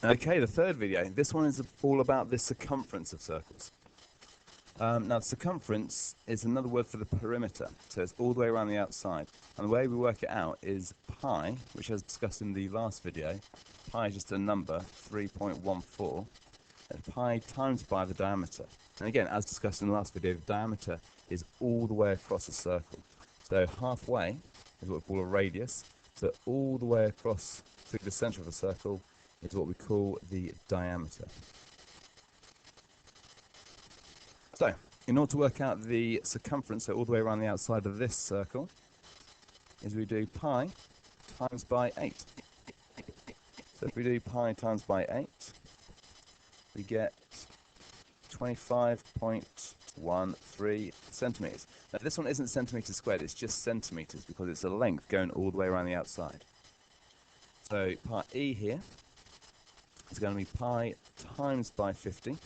Okay, the third video. This one is all about the circumference of circles. Now, circumference is another word for the perimeter, so it's all the way around the outside. And the way we work it out is pi, which as discussed in the last video, pi is just a number, 3.14, and pi times by the diameter. And again, as discussed in the last video, the diameter is all the way across a circle. So halfway is what we call a radius, so all the way across through the center of a circle is what we call the diameter. So, in order to work out the circumference, so all the way around the outside of this circle, is we do pi times by 8. So if we do pi times by 8, we get 25.13 centimeters. Now this one isn't centimeters squared, it's just centimeters because it's a length going all the way around the outside. So pi e here is going to be pi times by 50.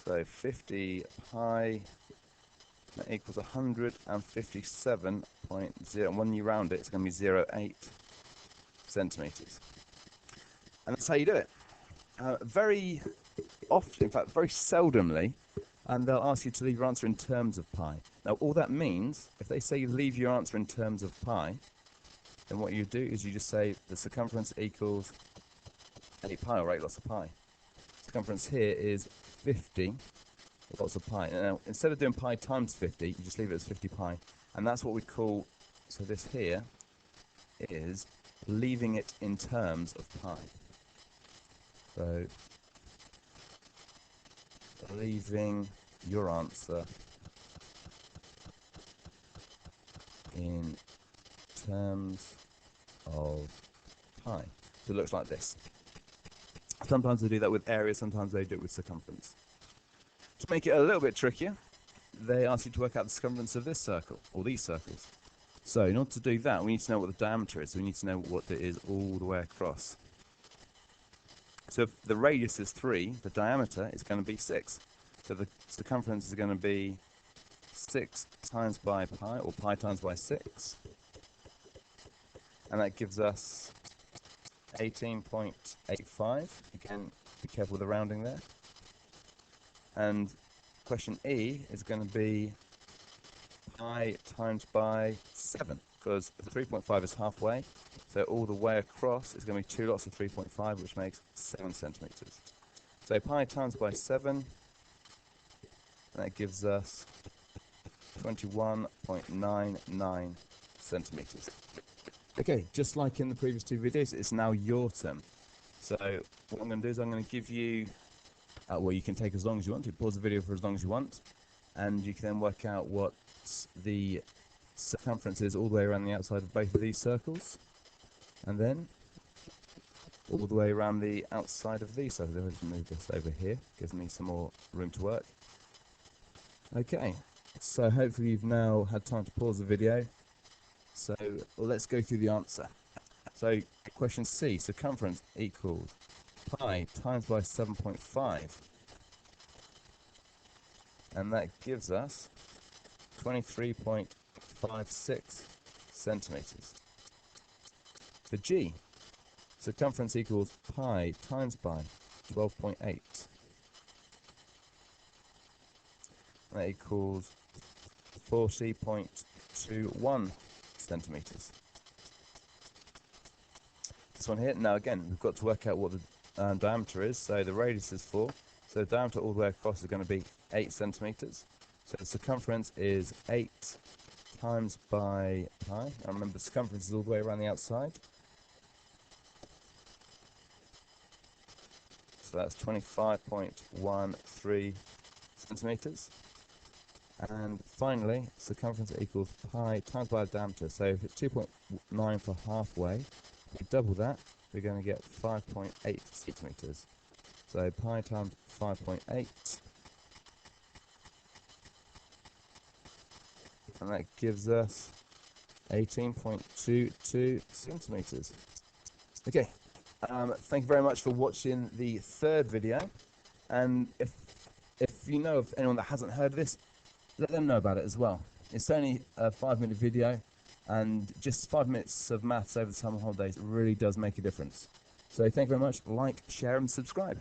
So 50 pi, that equals 157.0. And when you round it, it's going to be 0.8 centimeters. And that's how you do it. Very often, in fact, very seldomly, and they'll ask you to leave your answer in terms of pi. Now, all that means, if they say you leave your answer in terms of pi, then what you do is you just say the circumference equals 8 pi, or 8 lots of pi. Circumference here is 50 lots of pi. Now, instead of doing pi times 50, you just leave it as 50 pi. And that's what we call, so this here is leaving it in terms of pi. So, leaving your answer in terms of pi. So it looks like this. Sometimes they do that with area, sometimes they do it with circumference. To make it a little bit trickier, they ask you to work out the circumference of this circle, or these circles. So in order to do that, we need to know what the diameter is. So we need to know what it is all the way across. So if the radius is 3, the diameter is going to be 6. So the circumference is going to be 6 times by pi, or pi times by 6. And that gives us 18.85. Again, be careful with the rounding there. And question E is going to be pi times by 7, because 3.5 is halfway, so all the way across is going to be 2 lots of 3.5, which makes 7 centimeters. So pi times by 7, and that gives us 21.99 centimeters. Okay, just like in the previous two videos, it's now your turn. So what I'm going to do is I'm going to give you, well, you can take as long as you want to, pause the video for as long as you want, and you can then work out what the circumference is all the way around the outside of both of these circles, and then all the way around the outside of these circles. I'll just move this over here, gives me some more room to work. Okay, so hopefully you've now had time to pause the video. So let's go through the answer. So question C, circumference equals pi times by 7.5, and that gives us 23.56 centimeters. For G, circumference equals pi times by 12.8, that equals 40.21 centimeters. This one here, now again, we've got to work out what the diameter is. So the radius is 4, so the diameter all the way across is going to be 8 centimeters. So the circumference is 8 times by pi. Now remember, the circumference is all the way around the outside. So that's 25.13 centimeters. And finally, circumference equals pi times by the diameter. So if it's 2.9 for halfway, we double that, we're going to get 5.8 centimeters. So pi times 5.8, and that gives us 18.22 centimeters. Okay, thank you very much for watching the third video. And if you know of anyone that hasn't heard of this, let them know about it as well. It's only a 5-minute video, and just 5 minutes of maths over the summer holidays really does make a difference. So thank you very much. Like, share, and subscribe.